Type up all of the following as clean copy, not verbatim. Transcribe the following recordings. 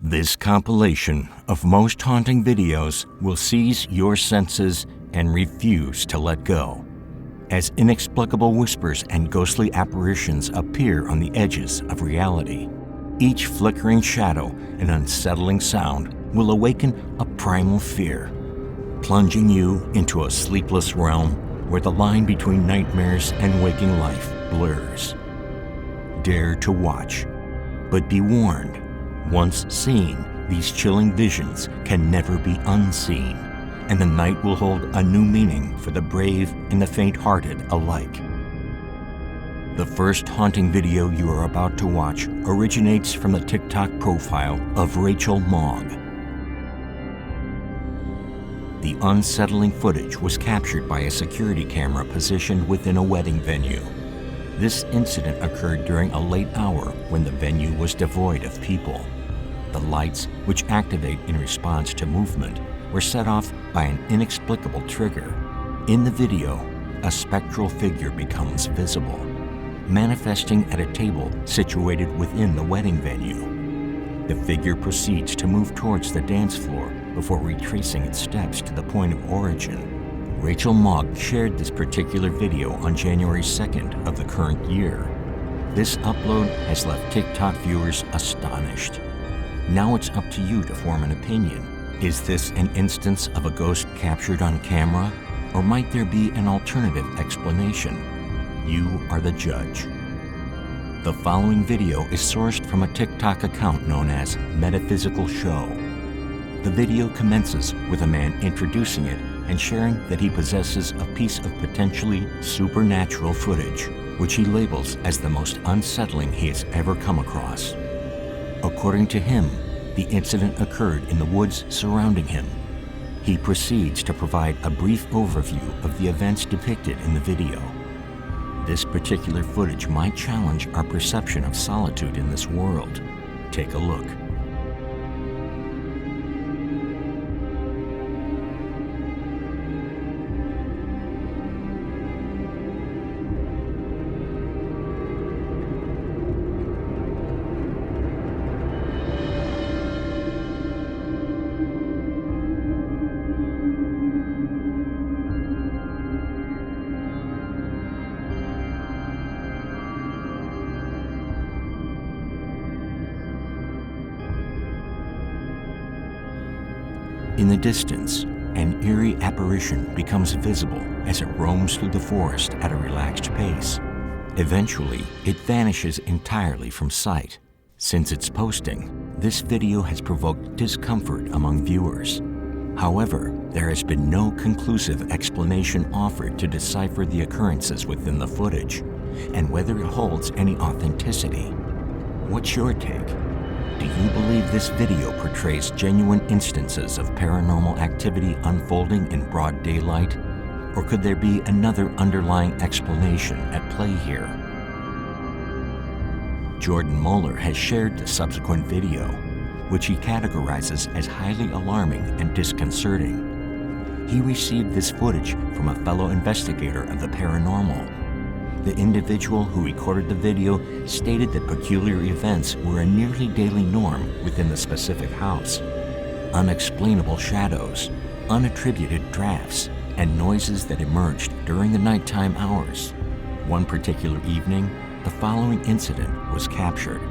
This compilation of most haunting videos will seize your senses and refuse to let go, as inexplicable whispers and ghostly apparitions appear on the edges of reality. Each flickering shadow and unsettling sound will awaken a primal fear, plunging you into a sleepless realm where the line between nightmares and waking life blurs. Dare to watch, but be warned. Once seen, these chilling visions can never be unseen, and the night will hold a new meaning for the brave and the faint-hearted alike. The first haunting video you are about to watch originates from the TikTok profile of Rachel Mogg. The unsettling footage was captured by a security camera positioned within a wedding venue. This incident occurred during a late hour when the venue was devoid of people. The lights, which activate in response to movement, were set off by an inexplicable trigger. In the video, a spectral figure becomes visible, manifesting at a table situated within the wedding venue. The figure proceeds to move towards the dance floor before retracing its steps to the point of origin. Rachel Mogg shared this particular video on January 2nd of the current year. This upload has left TikTok viewers astonished. Now it's up to you to form an opinion. Is this an instance of a ghost captured on camera, or might there be an alternative explanation? You are the judge. The following video is sourced from a TikTok account known as Metaphysical Show. The video commences with a man introducing it and sharing that he possesses a piece of potentially supernatural footage, which he labels as the most unsettling he has ever come across. According to him, the incident occurred in the woods surrounding him. He proceeds to provide a brief overview of the events depicted in the video. This particular footage might challenge our perception of solitude in this world. Take a look. In the distance, an eerie apparition becomes visible as it roams through the forest at a relaxed pace. Eventually, it vanishes entirely from sight. Since its posting, this video has provoked discomfort among viewers. However, there has been no conclusive explanation offered to decipher the occurrences within the footage and whether it holds any authenticity. What's your take? Do you believe this video portrays genuine instances of paranormal activity unfolding in broad daylight? Or could there be another underlying explanation at play here? Jordan Moeller has shared the subsequent video, which he categorizes as highly alarming and disconcerting. He received this footage from a fellow investigator of the paranormal. The individual who recorded the video stated that peculiar events were a nearly daily norm within the specific house. Unexplainable shadows, unattributed drafts, and noises that emerged during the nighttime hours. One particular evening, the following incident was captured.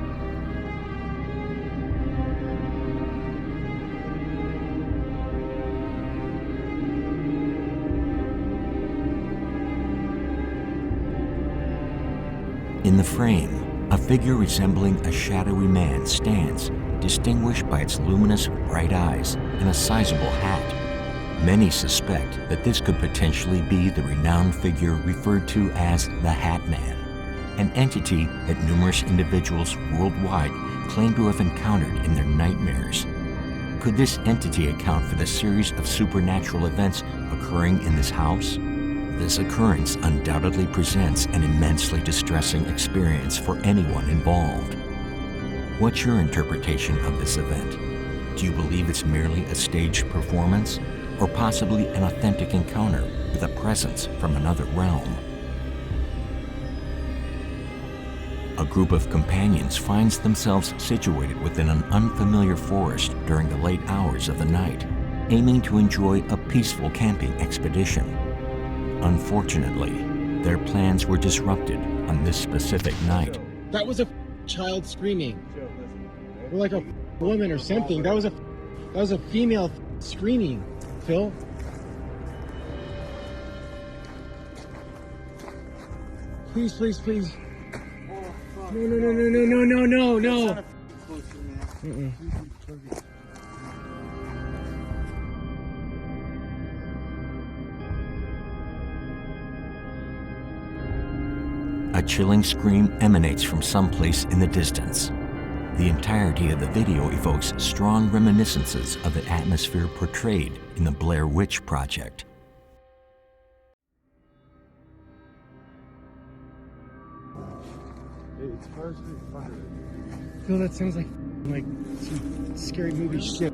In the frame, a figure resembling a shadowy man stands, distinguished by its luminous, bright eyes and a sizable hat. Many suspect that this could potentially be the renowned figure referred to as the Hat Man, an entity that numerous individuals worldwide claim to have encountered in their nightmares. Could this entity account for the series of supernatural events occurring in this house? This occurrence undoubtedly presents an immensely distressing experience for anyone involved. What's your interpretation of this event? Do you believe it's merely a staged performance, or possibly an authentic encounter with a presence from another realm? A group of companions finds themselves situated within an unfamiliar forest during the late hours of the night, aiming to enjoy a peaceful camping expedition. Unfortunately, their plans were disrupted on this specific night. That was a child screaming. Or like a woman or something. That was a female screaming, Phil. Please, please, please. No. A chilling scream emanates from someplace in the distance. The entirety of the video evokes strong reminiscences of the atmosphere portrayed in the Blair Witch Project. Phil, that sounds like some scary movie shit.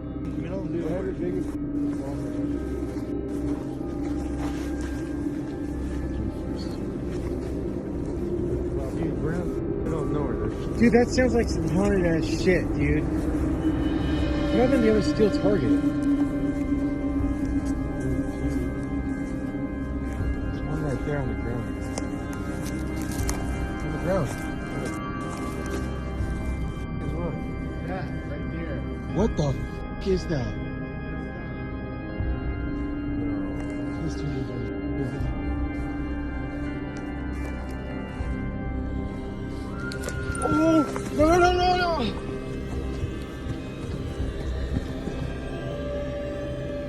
Dude, that sounds like some haunted ass shit, dude. What happened to the other steel target? There's one right there on the ground. On the ground. There's one. Yeah, right there. What the f is that? Please turn it on. Oh, no.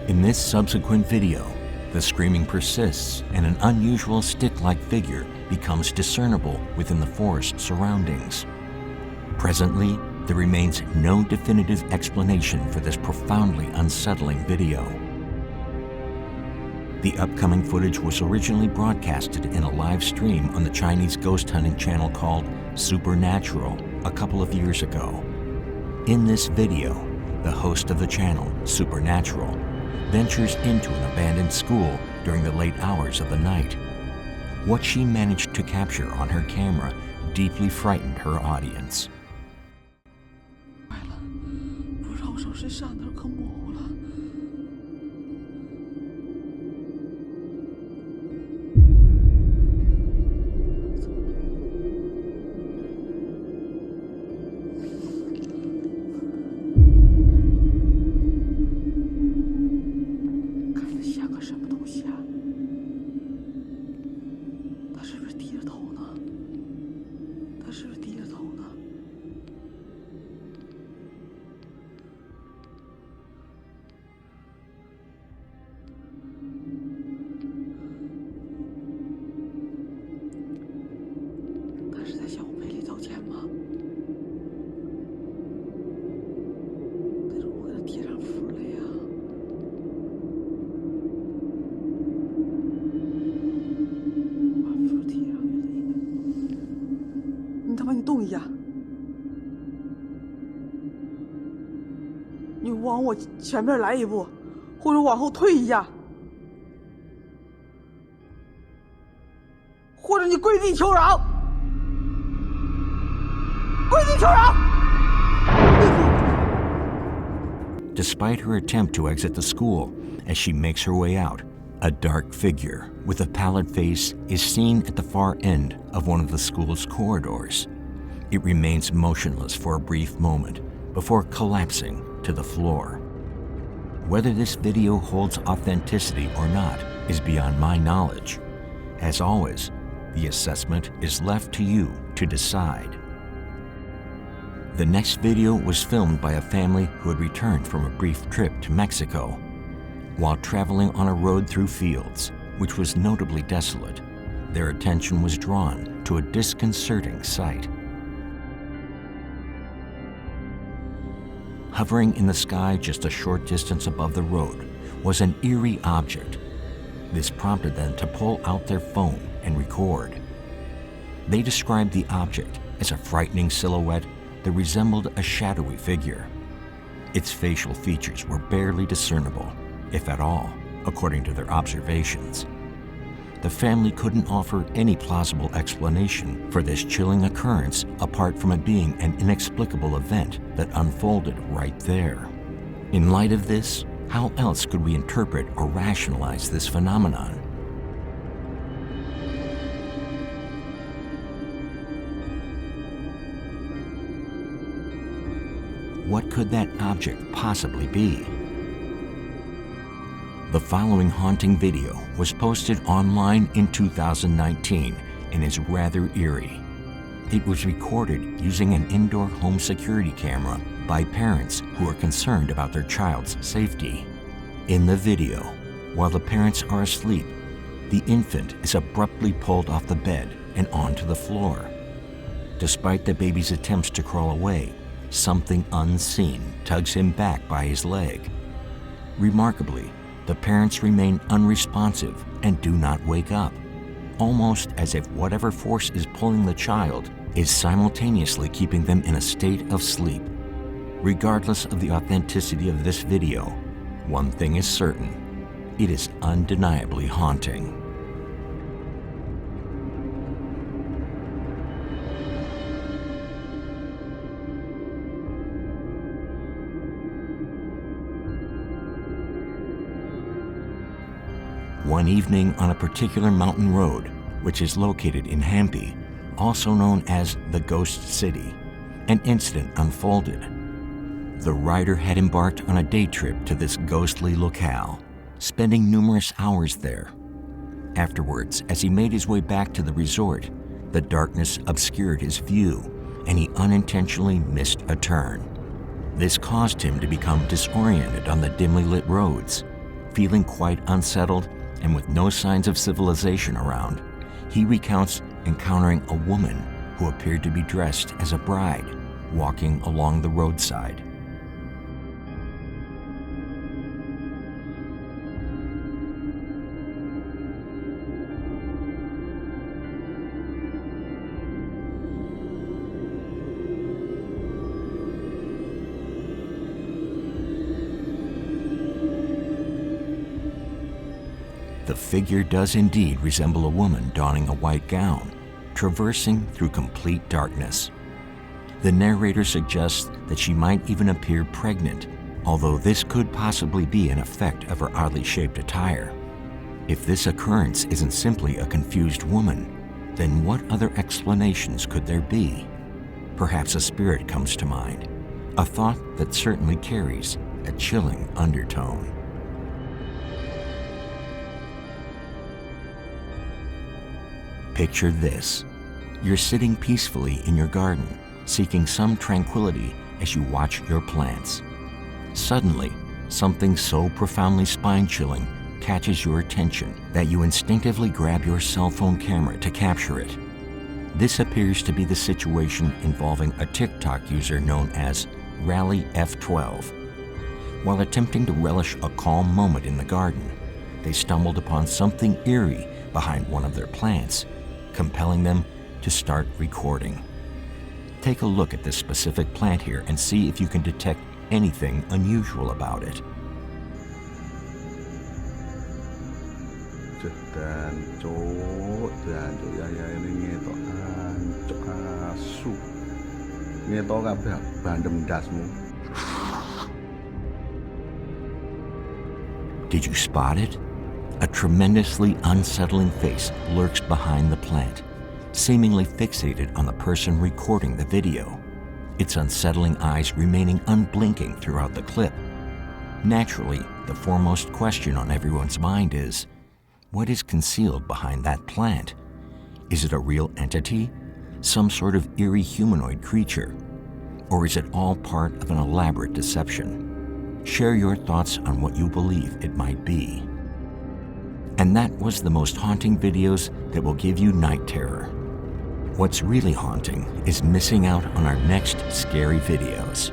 In this subsequent video, the screaming persists and an unusual stick-like figure becomes discernible within the forest surroundings. Presently, there remains no definitive explanation for this profoundly unsettling video. The upcoming footage was originally broadcasted in a live stream on the Chinese ghost hunting channel called Supernatural a couple of years ago. In this video, the host of the channel, Supernatural, ventures into an abandoned school during the late hours of the night. What she managed to capture on her camera deeply frightened her audience.你往我前面来一步，或者往后退一下，或者你跪地求饶，跪地求饶。Despite her attempt to exit the school, as she makes her way out, a dark figure with a pallid face is seen at the far end of one of the school's corridors. It remains motionless for a brief moment before collapsing to the floor. Whether this video holds authenticity or not is beyond my knowledge. As always, the assessment is left to you to decide. The next video was filmed by a family who had returned from a brief trip to Mexico. While traveling on a road through fields, which was notably desolate, their attention was drawn to a disconcerting sight. Hovering in the sky just a short distance above the road was an eerie object. This prompted them to pull out their phone and record. They described the object as a frightening silhouette that resembled a shadowy figure. Its facial features were barely discernible, if at all, according to their observations. the family couldn't offer any plausible explanation for this chilling occurrence apart from it being an inexplicable event that unfolded right there. In light of this, how else could we interpret or rationalize this phenomenon? What could that object possibly be? The following haunting video was posted online in 2019 and is rather eerie. It was recorded using an indoor home security camera by parents who are concerned about their child's safety. In the video, while the parents are asleep, the infant is abruptly pulled off the bed and onto the floor. Despite the baby's attempts to crawl away, something unseen tugs him back by his leg. Remarkably, the parents remain unresponsive and do not wake up, almost as if whatever force is pulling the child is simultaneously keeping them in a state of sleep. Regardless of the authenticity of this video, one thing is certain: it is undeniably haunting. One evening on a particular mountain road, which is located in Hampi, also known as the Ghost City, an incident unfolded. The rider had embarked on a day trip to this ghostly locale, spending numerous hours there. Afterwards, as he made his way back to the resort, the darkness obscured his view and he unintentionally missed a turn. This caused him to become disoriented on the dimly lit roads. Feeling quite unsettled and with no signs of civilization around, he recounts encountering a woman who appeared to be dressed as a bride walking along the roadside. The figure does indeed resemble a woman donning a white gown, traversing through complete darkness. The narrator suggests that she might even appear pregnant, although this could possibly be an effect of her oddly shaped attire. If this occurrence isn't simply a confused woman, then what other explanations could there be? Perhaps a spirit comes to mind, a thought that certainly carries a chilling undertone. Picture this. You're sitting peacefully in your garden, seeking some tranquility as you watch your plants. Suddenly, something so profoundly spine-chilling catches your attention that you instinctively grab your cell phone camera to capture it. This appears to be the situation involving a TikTok user known as Rally F12. While attempting to relish a calm moment in the garden, they stumbled upon something eerie behind one of their plants, compelling them to start recording. Take a look at this specific plant here and see if you can detect anything unusual about it. Did you spot it? A tremendously unsettling face lurks behind the plant, seemingly fixated on the person recording the video, its unsettling eyes remaining unblinking throughout the clip. Naturally, the foremost question on everyone's mind is, what is concealed behind that plant? Is it a real entity, some sort of eerie humanoid creature, or is it all part of an elaborate deception? Share your thoughts on what you believe it might be. And that was the most haunting videos that will give you night terror. What's really haunting is missing out on our next scary videos.